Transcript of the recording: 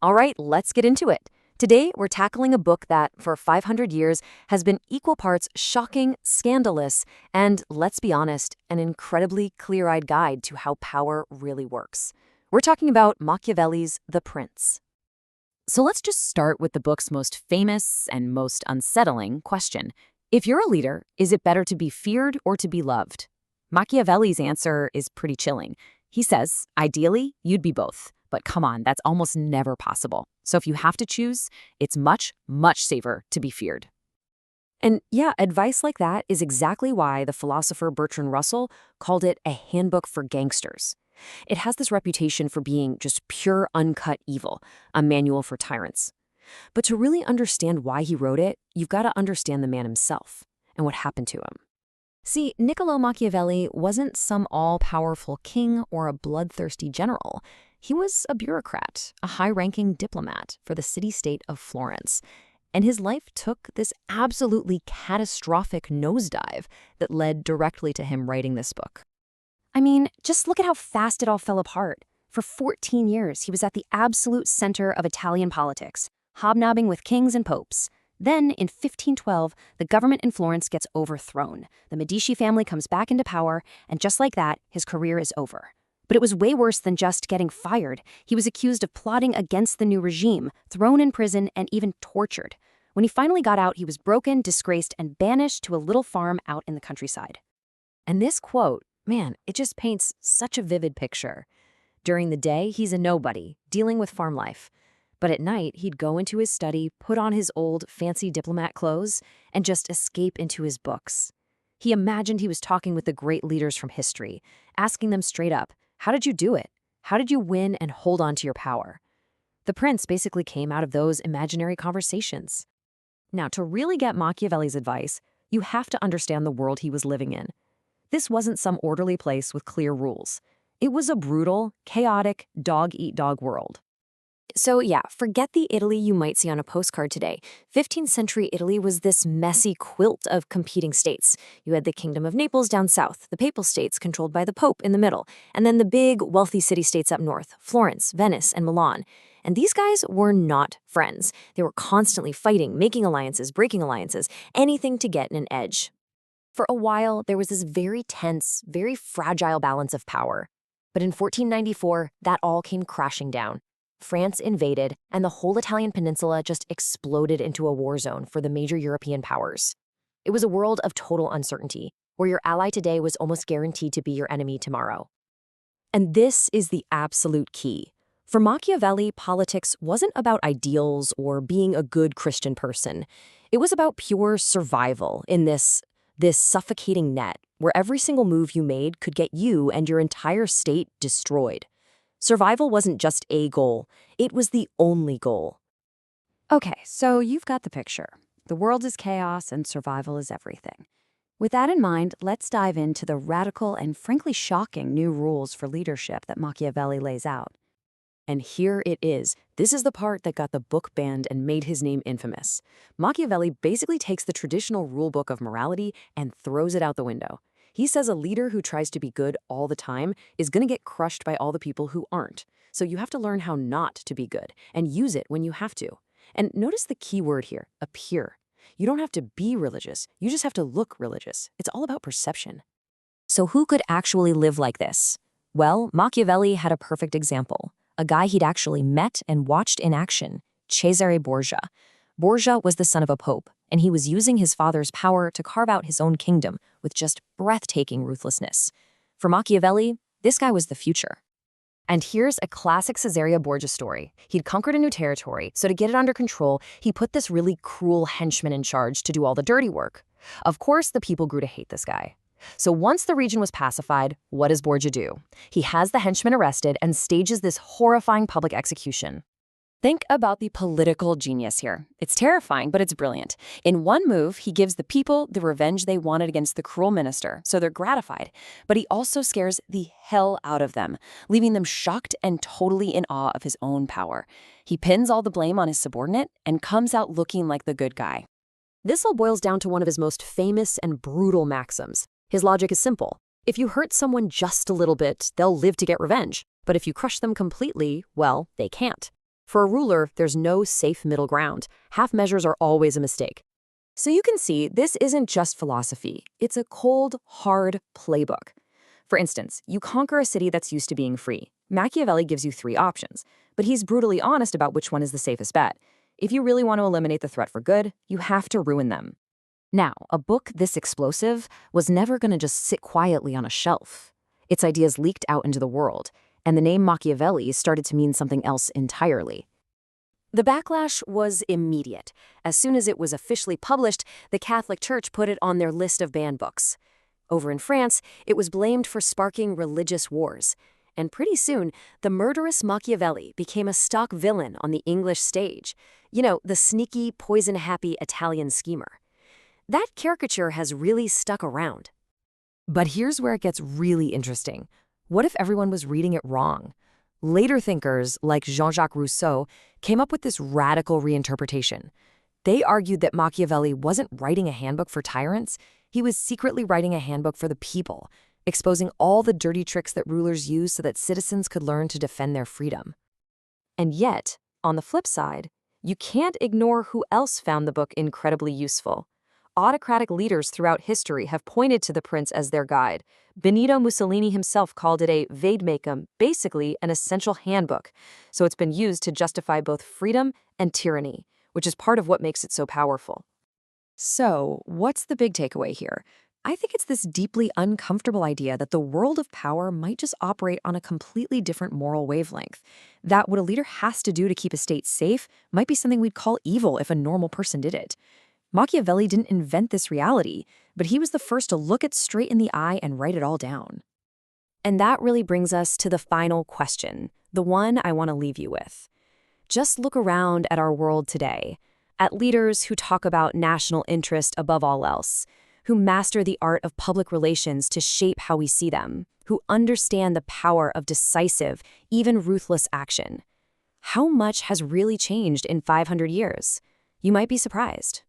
All right, let's get into it. Today, we're tackling a book that, for 500 years, has been equal parts shocking, scandalous, and, let's be honest, an incredibly clear-eyed guide to how power really works. We're talking about Machiavelli's The Prince. So let's just start with the book's most famous and most unsettling question. If you're a leader, is it better to be feared or to be loved? Machiavelli's answer is pretty chilling. He says, ideally, you'd be both. But come on, that's almost never possible. So if you have to choose, it's much, much safer to be feared. And yeah, advice like that is exactly why the philosopher Bertrand Russell called it a handbook for gangsters. It has this reputation for being just pure, uncut evil, a manual for tyrants. But to really understand why he wrote it, you've got to understand the man himself and what happened to him. See, Niccolò Machiavelli wasn't some all-powerful king or a bloodthirsty general. He was a bureaucrat, a high-ranking diplomat for the city-state of Florence. And his life took this absolutely catastrophic nosedive that led directly to him writing this book. I mean, just look at how fast it all fell apart. For 14 years, he was at the absolute center of Italian politics, hobnobbing with kings and popes. Then, in 1512, the government in Florence gets overthrown. The Medici family comes back into power, and just like that, his career is over. But it was way worse than just getting fired. He was accused of plotting against the new regime, thrown in prison, and even tortured. When he finally got out, he was broken, disgraced, and banished to a little farm out in the countryside. And this quote, man, it just paints such a vivid picture. During the day, he's a nobody, dealing with farm life. But at night, he'd go into his study, put on his old, fancy diplomat clothes, and just escape into his books. He imagined he was talking with the great leaders from history, asking them straight up, how did you do it? How did you win and hold on to your power? The Prince basically came out of those imaginary conversations. Now, to really get Machiavelli's advice, you have to understand the world he was living in. This wasn't some orderly place with clear rules. It was a brutal, chaotic, dog-eat-dog world. So yeah, forget the Italy you might see on a postcard today. 15th century Italy was this messy quilt of competing states. You had the Kingdom of Naples down south, the Papal States controlled by the Pope in the middle, and then the big, wealthy city-states up north, Florence, Venice, and Milan. And these guys were not friends. They were constantly fighting, making alliances, breaking alliances, anything to get an edge. For a while, there was this very tense, very fragile balance of power. But in 1494, that all came crashing down. France invaded, and the whole Italian peninsula just exploded into a war zone for the major European powers. It was a world of total uncertainty, where your ally today was almost guaranteed to be your enemy tomorrow. And this is the absolute key. For Machiavelli, politics wasn't about ideals or being a good Christian person. It was about pure survival in this suffocating net where every single move you made could get you and your entire state destroyed. Survival wasn't just a goal, it was the only goal. Okay, so you've got the picture. The world is chaos and survival is everything. With that in mind, let's dive into the radical and frankly shocking new rules for leadership that Machiavelli lays out. And here it is. This is the part that got the book banned and made his name infamous. Machiavelli basically takes the traditional rulebook of morality and throws it out the window. He says a leader who tries to be good all the time is going to get crushed by all the people who aren't. So you have to learn how not to be good and use it when you have to. And notice the key word here, appear. You don't have to be religious. You just have to look religious. It's all about perception. So who could actually live like this? Well, Machiavelli had a perfect example. A guy he'd actually met and watched in action, Cesare Borgia. Borgia was the son of a pope, and he was using his father's power to carve out his own kingdom with just breathtaking ruthlessness. For Machiavelli, this guy was the future. And here's a classic Cesare Borgia story. He'd conquered a new territory, so to get it under control, he put this really cruel henchman in charge to do all the dirty work. Of course, the people grew to hate this guy. So once the region was pacified, what does Borgia do? He has the henchman arrested and stages this horrifying public execution. Think about the political genius here. It's terrifying, but it's brilliant. In one move, he gives the people the revenge they wanted against the cruel minister, so they're gratified. But he also scares the hell out of them, leaving them shocked and totally in awe of his own power. He pins all the blame on his subordinate and comes out looking like the good guy. This all boils down to one of his most famous and brutal maxims. His logic is simple. If you hurt someone just a little bit, they'll live to get revenge. But if you crush them completely, well, they can't. For a ruler, there's no safe middle ground. Half measures are always a mistake. So you can see this isn't just philosophy. It's a cold, hard playbook. For instance, you conquer a city that's used to being free. Machiavelli gives you 3 options, but he's brutally honest about which one is the safest bet. If you really want to eliminate the threat for good, you have to ruin them. Now, a book this explosive was never going to just sit quietly on a shelf. Its ideas leaked out into the world, and the name Machiavelli started to mean something else entirely. The backlash was immediate. As soon as it was officially published, the Catholic Church put it on their list of banned books. Over in France, it was blamed for sparking religious wars. And pretty soon, the murderous Machiavelli became a stock villain on the English stage. You know, the sneaky, poison-happy Italian schemer. That caricature has really stuck around. But here's where it gets really interesting. What if everyone was reading it wrong? Later thinkers, like Jean-Jacques Rousseau, came up with this radical reinterpretation. They argued that Machiavelli wasn't writing a handbook for tyrants, he was secretly writing a handbook for the people, exposing all the dirty tricks that rulers use so that citizens could learn to defend their freedom. And yet, on the flip side, you can't ignore who else found the book incredibly useful. Autocratic leaders throughout history have pointed to the prince as their guide. Benito Mussolini himself called it a vademecum, basically an essential handbook. So it's been used to justify both freedom and tyranny, which is part of what makes it so powerful. So, what's the big takeaway here? I think it's this deeply uncomfortable idea that the world of power might just operate on a completely different moral wavelength. That what a leader has to do to keep a state safe might be something we'd call evil if a normal person did it. Machiavelli didn't invent this reality, but he was the first to look it straight in the eye and write it all down. And that really brings us to the final question, the one I want to leave you with. Just look around at our world today, at leaders who talk about national interest above all else, who master the art of public relations to shape how we see them, who understand the power of decisive, even ruthless action. How much has really changed in 500 years? You might be surprised.